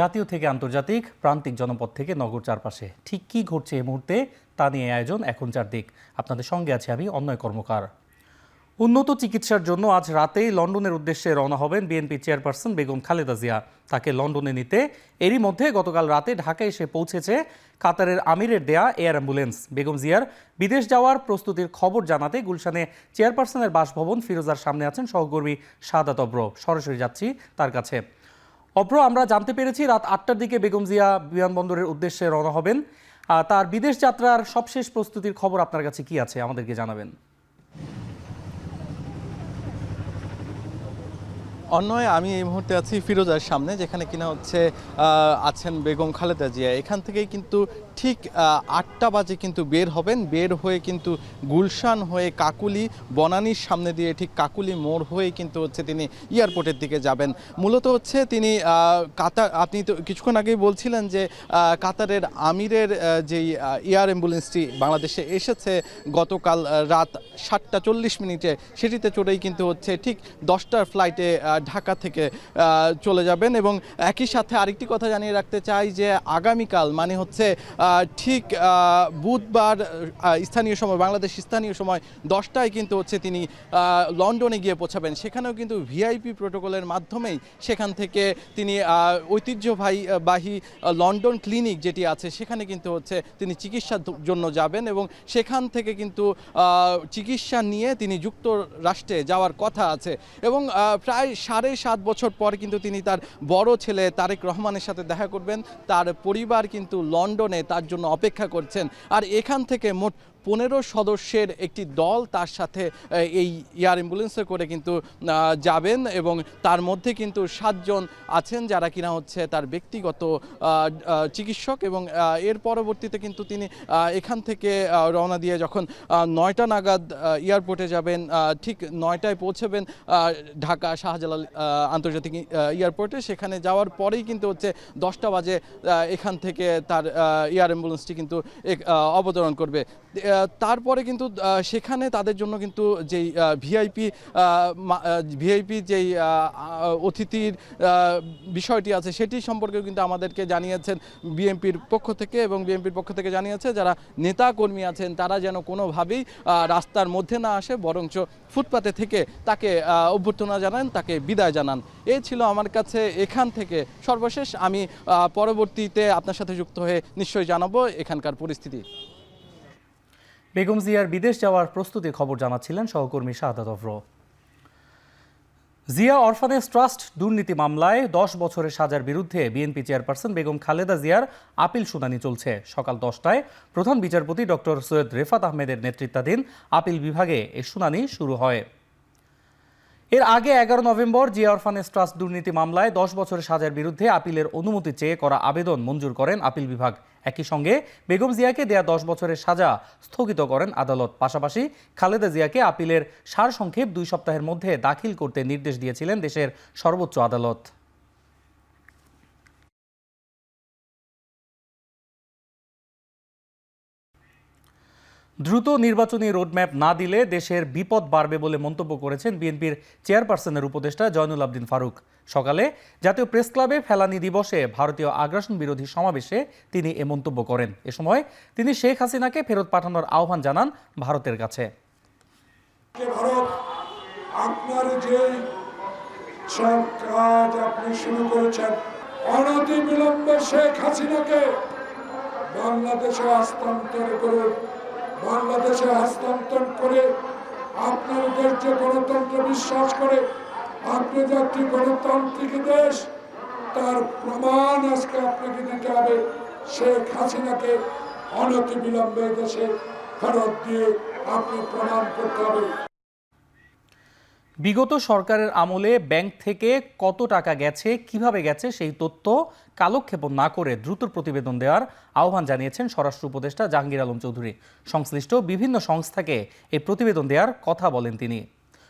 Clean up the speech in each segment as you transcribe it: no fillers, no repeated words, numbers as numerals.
জাতীয় থেকে আন্তর্জাতিক, প্রান্তিক জনপদ থেকে নগর চারপাশে ঠিক কী ঘটছে এই মুহূর্তে তা নিয়ে আয়োজন এখন চারদিক। আপনাদের সঙ্গে আছি আমি অন্যয় কর্মকার। উন্নত চিকিৎসার জন্য আজ রাতেই লন্ডনের উদ্দেশ্যে রওনা হবেন বিএনপি চেয়ারপারসন বেগম খালেদা জিয়া। তাকে লন্ডনে নিতে এরই মধ্যে গতকাল রাতে ঢাকায় এসে পৌঁছেছে কাতারের আমিরের দেয়া এয়ার অ্যাম্বুলেন্স। বেগম জিয়ার বিদেশ যাওয়ার প্রস্তুতির খবর জানাতে গুলশানে চেয়ারপারসনের বাসভবন ফিরোজার সামনে আছেন সহকর্মী শাহাদাত অব্র। সরাসরি যাচ্ছি তার কাছে। অব্র, আমরা জানতে পেরেছি রাত ৮টার দিকে বেগম জিয়া বিমানবন্দরের উদ্দেশ্যে রওনা হবেন। তার বিদেশ যাত্রার সবশেষ প্রস্তুতির খবর আপনার কাছে কি আছে আমাদেরকে জানাবেন। অন্যয় আমি এই মুহূর্তে আছি ফিরোজার সামনে, যেখানে কিনা আছেন বেগম খালেদা জিয়া। এখান থেকেই কিন্তু ঠিক ৮টা বাজে কিন্তু বের হবেন। বের হয়ে কিন্তু গুলশান হয়ে কাকুলি বনানীর সামনে দিয়ে ঠিক কাকুলি মোড় হয়ে কিন্তু তিনি এয়ারপোর্টের দিকে যাবেন। মূলত তিনি কাতার, আপনি তো কিছুক্ষণ আগেই বলছিলেন যে কাতারের আমিরের যেই এয়ার অ্যাম্বুলেন্সটি বাংলাদেশে এসেছে গতকাল রাত 7:40 সেটিতে চড়েই কিন্তু ঠিক 10টার ফ্লাইটে ঢাকা থেকে চলে যাবেন। এবং একই সাথে আরেকটি কথা জানিয়ে রাখতে চাই যে আগামীকাল মানে ঠিক বুধবার স্থানীয় সময়, বাংলাদেশ স্থানীয় সময় 10টায় কিন্তু তিনি লন্ডনে গিয়ে পৌঁছাবেন। সেখানেও কিন্তু ভিআইপি প্রোটোকলের মাধ্যমেই সেখান থেকে তিনি ঐতিহ্যবাহী লন্ডন ক্লিনিক যেটি আছে সেখানে কিন্তু তিনি চিকিৎসার জন্য যাবেন এবং সেখান থেকে কিন্তু চিকিৎসা নিয়ে তিনি যুক্তরাষ্ট্রে যাওয়ার কথা আছে। এবং প্রায় 7.5 বছর পর কিন্তু তিনি তার বড় ছেলে তারেক রহমানের সাথে দেখা করবেন। তার পরিবার কিন্তু লন্ডনে তার জন্য অপেক্ষা করছেন। আর এখান থেকে মোট 15 সদস্যের একটি দল তার সাথে এই এয়ার অ্যাম্বুলেন্সে করে কিন্তু যাবেন এবং তার মধ্যে কিন্তু 7 জন আছেন যারা কিনা তার ব্যক্তিগত চিকিৎসক। এবং এর পরবর্তীতে কিন্তু তিনি এখান থেকে রওনা দিয়ে যখন 9টা নাগাদ এয়ারপোর্টে যাবেন, ঠিক 9টায় পৌঁছবেন ঢাকা শাহজালাল আন্তর্জাতিক এয়ারপোর্টে। সেখানে যাওয়ার পরেই কিন্তু 10টা বাজে এখান থেকে তার এয়ার অ্যাম্বুলেন্সটি কিন্তু অবতরণ করবে। তারপরে কিন্তু সেখানে তাদের জন্য কিন্তু যেই ভিআইপি যেই অতিথির বিষয়টি আছে সেটি সম্পর্কেও কিন্তু আমাদেরকে জানিয়েছেন বিএনপির পক্ষ থেকে। এবং বিএনপির পক্ষ থেকে জানিয়েছে যারা নেতা কর্মী আছেন তারা যেন কোনোভাবেই রাস্তার মধ্যে না আসে, বরঞ্চ ফুটপাতে থেকে তাকে অভ্যর্থনা জানান, তাকে বিদায় জানান। এই ছিল আমার কাছে এখান থেকে সর্বশেষ। আমি পরবর্তীতে আপনার সাথে যুক্ত হয়ে নিশ্চয়ই জানাবো এখানকার পরিস্থিতি। বেগম জিয়ার বিদেশ যাওয়ার প্রস্তুতির খবর জানাচ্ছিলেন সহকর্মী শাহাদাত অব্র। জিয়া অরফানেজ ট্রাস্ট দুর্নীতি মামলায় 10 বছরের সাজার বিরুদ্ধে বিএনপি চেয়ারপারসন বেগম খালেদা জিয়ার আপিল শুনানি চলছে। সকাল 10টায় প্রধান বিচারপতি ডক্টর সৈয়দ রেফাত আহমেদের নেতৃত্বাধীন আপিল বিভাগে এই শুনানি শুরু হয়। এর আগে 11 নভেম্বর জিয়া অরফানেজ ট্রাস্ট দুর্নীতি মামলায় 10 বছরের সাজার বিরুদ্ধে আপিলের অনুমতি চেয়ে করা আবেদন মঞ্জুর করেন আপিল বিভাগ। একই সঙ্গে বেগম জিয়াকে দেয়া 10 বছরের সাজা স্থগিত করেন আদালত। পাশাপাশি খালেদা জিয়াকে আপিলের সারসংক্ষেপ 2 সপ্তাহের মধ্যে দাখিল করতে নির্দেশ দিয়েছিলেন দেশের সর্বোচ্চ আদালত। দ্রুত নির্বাচনী রোডম্যাপ না দিলে দেশের বিপদ বাড়বে বলে মন্তব্য করেছেন বিএনপির চেয়ারপারসনের উপদেষ্টা জয়নুল আবদিন ফারুক। সকালে জাতীয় প্রেস ক্লাবে ফেলানি দিবসে ভারতীয় আগ্রাসন বিরোধী সমাবেশে তিনি এ মন্তব্য করেন। এ সময় তিনি শেখ হাসিনাকে ফেরত পাঠানোর আহ্বান জানান ভারতের কাছে। আপনার যে কাজ আপনি শুরু করেছেন, অনতিবিলম্বে শেখ হাসিনাকে বাংলাদেশে হস্তান্তর করুন। বাংলাদেশে হস্তান্তর করে আপনার দেশ যে গণতন্ত্র বিশ্বাস করে, আপনি যে একটি গণতান্ত্রিক দেশ তার প্রমাণ আজকে আপনাকে দিতে হবে। শেখ হাসিনাকে অনতিবিলম্বে দেশে ফেরত দিয়ে আপনি প্রমাণ করতে হবে। বিগত সরকারের আমলে ব্যাংক থেকে কত টাকা গেছে, কিভাবে গেছে সেই তথ্য কালক্ষেপণ না করে দ্রুত প্রতিবেদন দেওয়ার আহ্বান জানিয়েছেন স্বরাষ্ট্র উপদেষ্টা জাহাঙ্গীর আলম চৌধুরী। সংশ্লিষ্ট বিভিন্ন সংস্থাকে এই প্রতিবেদন দেওয়ার কথা বলেন তিনি।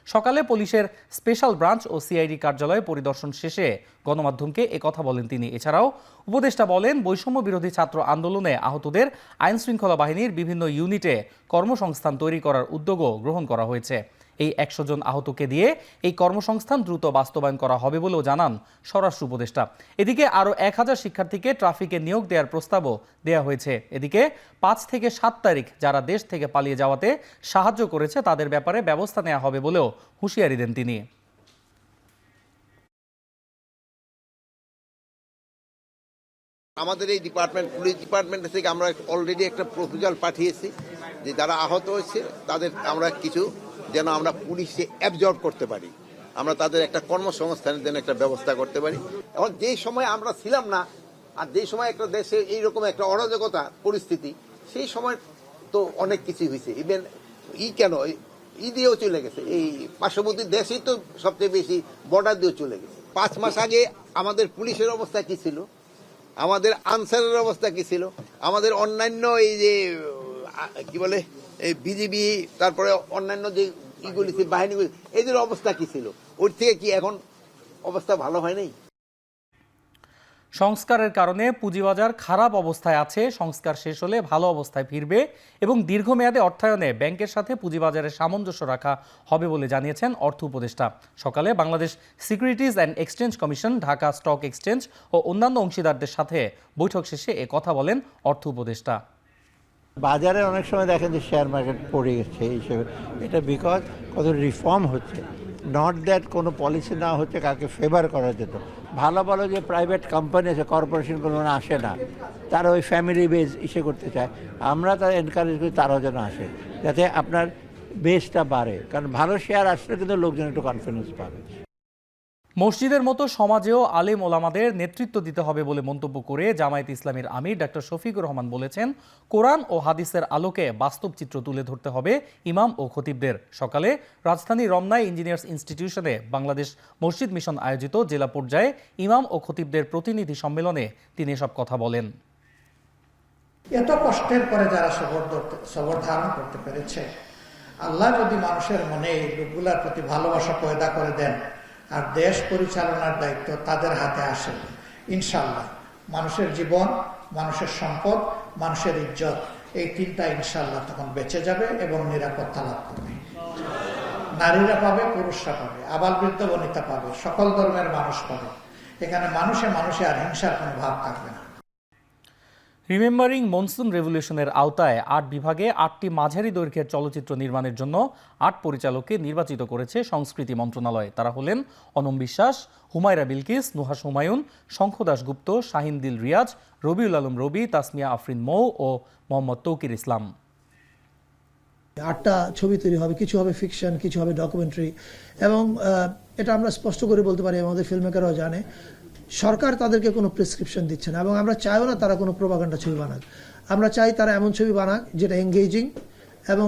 সকালে পুলিশের স্পেশাল ব্রাঞ্চ ও সিআইডি কার্যালয়ে পরিদর্শন শেষে গণমাধ্যমকে কথা বলেন তিনি। এছাড়াও উপদেষ্টা বলেন, বৈষম্য বিরোধী ছাত্র আন্দোলনে আহতদের আইনশৃঙ্খলা বাহিনীর বিভিন্ন ইউনিটে কর্মসংস্থান তৈরি করার উদ্যোগও গ্রহণ করা হয়েছে। এই 100 জন আহতকে দিয়ে এই কর্মসংস্থান দ্রুত বাস্তবায়ন করা হবে বলেও জানান স্বরাষ্ট্র উপদেষ্টা। এদিকে আরও 1000 শিক্ষার্থীকে ট্রাফিকে নিয়োগ দেওয়ার প্রস্তাবও দেওয়া হয়েছে। এদিকে 5 থেকে 7 তারিখ যারা দেশ থেকে পালিয়ে যাওয়াতে সাহায্য করেছে তাদের ব্যাপারে ব্যবস্থা নেওয়া হবে বলেও হুঁশিয়ারি দেন তিনি। আমাদের এই ডিপার্টমেন্ট, পুলিশ ডিপার্টমেন্ট থেকে আমরা অলরেডি একটা প্রপোজাল পাঠিয়েছি যে যারা আহত হয়েছে তাদের আমরা কিছু যেন আমরা পুলিশে অ্যাবজর্ব করতে পারি, আমরা তাদের একটা কর্মসংস্থানের জন্য একটা ব্যবস্থা করতে পারি। এখন যে সময় আমরা ছিলাম না, আর যে সময় একটা দেশে এইরকম একটা অরাজকতা পরিস্থিতি, সেই সময় তো অনেক কিছু হয়েছে। ইভেন দিয়েও চলে গেছে, এই পার্শ্ববর্তী দেশেই তো সবচেয়ে বেশি বর্ডার দিয়েও চলে গেছে। 5 মাস আগে আমাদের পুলিশের অবস্থা কি ছিল, আমাদের আনসারের অবস্থা কি ছিল, আমাদের অন্যান্য এই যে কি বলে বিজিবি, তারপরে অন্যান্য যে ইগুলি বাহিনীগুলি, এদের অবস্থা কি ছিল, ওর থেকে কি এখন অবস্থা ভালো হয় নাই? সংস্কারের কারণে পুঁজিবাজার খারাপ অবস্থায় আছে, সংস্কার শেষ হলে ভালো অবস্থায় ফিরবে এবং দীর্ঘমেয়াদে অর্থায়নে ব্যাংকের সাথে পুঁজিবাজারের সামঞ্জস্য রাখা হবে বলে জানিয়েছেন অর্থ উপদেষ্টা। সকালে Bangladesh securities and exchange commission, Dhaka stock exchange ও অন্যান্য অংশীদারদের সাথে বৈঠক শেষে এ কথা বলেন অর্থ উপদেষ্টা। বাজারে অনেক সময় দেখেন যে শেয়ার মার্কেট পড়ে গেছে এই হিসেবে, এটা বিকজ কত রিফর্ম হচ্ছে, নট দ্যাট কোনো পলিসি না হচ্ছে কাকে ফেভার করার জন্য। ভালো ভালো যে প্রাইভেট কোম্পানি আছে, কর্পোরেশন কোনো আসে না, তারা ওই ফ্যামিলি বেস ইসে করতে চায়, আমরা তারা এনকারেজ করি তারাও যেন আসে, যাতে আপনার বেসটা বাড়ে, কারণ ভালো শেয়ার আসলে কিন্তু লোকজন একটু কনফিডেন্স পাবে। মসজিদের মতো সমাজেও আলেম ওলামাদের নেতৃত্ব দিতে হবে বলে মন্তব্য করে জামায়াত ইসলামীর আমির ডক্টর শফিকুর রহমান বলেছেন, কোরআন ও হাদিসের আলোকে বাস্তব চিত্র তুলে ধরতে হবে ইমাম ও খতিবদের। সকালে রাজধানীর রমনায় ইঞ্জিনিয়ার্স ইনস্টিটিউশনে বাংলাদেশ মসজিদ মিশন আয়োজিত জেলা পর্যায়ে ইমাম ও খতিবদের প্রতিনিধি সম্মেলনে তিনি এসব কথা বলেন। এত কষ্টের পরে যারা সবর ধারণ করতে পেরেছে, আল্লাহ যদি মানুষের মনে এই লোকগুলার প্রতি ভালোবাসা পয়দা করে দেন আর দেশ পরিচালনার দায়িত্ব তাদের হাতে আসে, ইনশাল্লাহ মানুষের জীবন, মানুষের সম্পদ, মানুষের ইজ্জত, এই তিনটা ইনশাল্লাহ তখন বেঁচে যাবে এবং নিরাপত্তা লাভ করবে। নারীরা পাবে, পুরুষরা পাবে, আবাল বৃদ্ধ বনিতা পাবে, সকল ধর্মের মানুষ পাবে। এখানে মানুষে মানুষে আর হিংসার কোনো ভাব থাকবে না। রিমেম্বারিং মনসুন রেভলিউশনের আওতায় 8 বিভাগে 8টি মাঝারি দৈর্ঘ্যের চলচ্চিত্র নির্মাণের জন্য 8 পরিচালককে নির্বাচিত করেছে সংস্কৃতি মন্ত্রণালয়। তারা হলেন অনম বিশ্বাস, হুমায়রা বিলকিস, নুহাস হুমায়ুন, শঙ্খ দাশগুপ্ত, শাহিন দিল রিয়াজ, রবিউল আলম রবি, তাসমিয়া আফরিন মৌ ও মোহাম্মদ তৌকির ইসলাম। 8টা ছবি তৈরি হবে, কিছু হবে ফিকশন, কিছু হবে ডকুমেন্টারি, এবং এটা আমরা স্পষ্ট করে বলতে পারি, আমাদের ফিল্ম মেকাররাও জানে, সরকার তাদেরকে কোনো প্রেসক্রিপশন দিচ্ছে না এবং আমরা চাইও না তারা কোনো প্রোপাগান্ডা ছবি বানাক। আমরা চাই তারা এমন ছবি বানাক যেটা এঙ্গেজিং এবং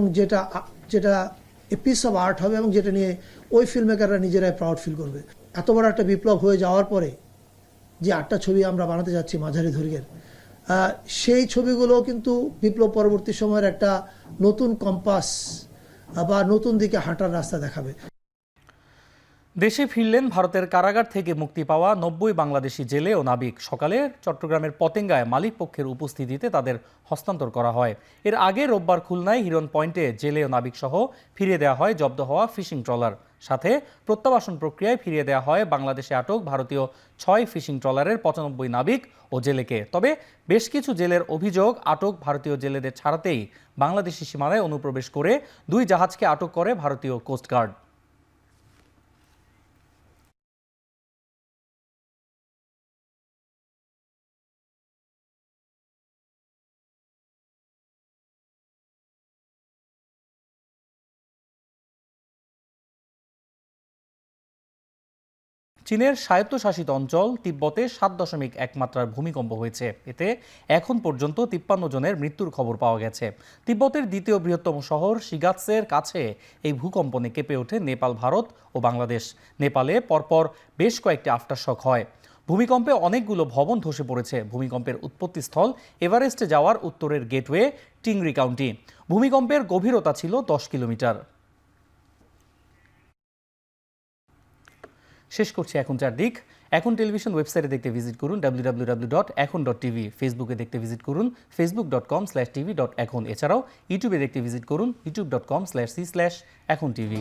যেটা এ পিস অফ আর্ট হবে এবং যেটা নিয়ে ওই ফিল্ম মেকাররা নিজেরাই প্রাউড ফিল করবে। এত বড় একটা বিপ্লব হয়ে যাওয়ার পরে যে 8টা ছবি আমরা বানাতে যাচ্ছি মাঝারি দৈর্ঘ্যের, সেই ছবিগুলো কিন্তু বিপ্লব পরবর্তী সময়ের একটা নতুন কম্পাস বা নতুন দিকে হাঁটার রাস্তা দেখাবে। দেশে ফিরলেন ভারতের কারাগার থেকে মুক্তি পাওয়া 90 বাংলাদেশি জেলে ও নাবিক। সকালে চট্টগ্রামের পতেঙ্গায় মালিক পক্ষের উপস্থিতিতে তাদের হস্তান্তর করা হয়। এর আগে রোববার খুলনায় হিরন পয়েন্টে জেলে ও নাবিক সহ ফিরিয়ে দেওয়া হয় জব্দ হওয়া ফিশিং ট্রলার। সাথে প্রত্যাবাসন প্রক্রিয়ায় ফিরিয়ে দেওয়া হয় বাংলাদেশে আটক ভারতীয় 6 ফিশিং ট্রলারের 95 নাবিক ও জেলেকে। তবে বেশ কিছু জেলের অভিযোগ, আটক ভারতীয় জেলেদের ছাড়াতেই বাংলাদেশি সীমানায় অনুপ্রবেশ করে 2 জাহাজকে আটক করে ভারতীয় কোস্টগার্ড। চীনের স্বায়ত্তশাসিত অঞ্চল তিব্বতে 7.1 মাত্রার ভূমিকম্প হয়েছে। এতে এখন পর্যন্ত 53 জনের মৃত্যুর খবর পাওয়া গেছে। তিব্বতের দ্বিতীয় বৃহত্তম শহর শিগাৎসের কাছে এই ভূকম্পনে কেঁপে ওঠে নেপাল, ভারত ও বাংলাদেশ। নেপালে পরপর বেশ কয়েকটি আফটারশক হয়। ভূমিকম্পে অনেকগুলো ভবন ধসে পড়েছে। ভূমিকম্পের উৎপত্তিস্থল এভারেস্টে যাওয়ার উত্তরের গেটওয়ে টিংরি কাউন্টি। ভূমিকম্পের গভীরতা ছিল 10 কিলোমিটার। শেষ করছি এখন চারদিক। এখন টেলিভিশন ওয়েবসাইটে দেখতে ভিজিট করুন www.ekhon.tv। ফেসবুকে দেখতে ভিজিট করুন facebook.com/tv.ekhon। এছাড়াও ইউটিউবে দেখতে ভিজিট করুন youtube.com/c/ekhon tv।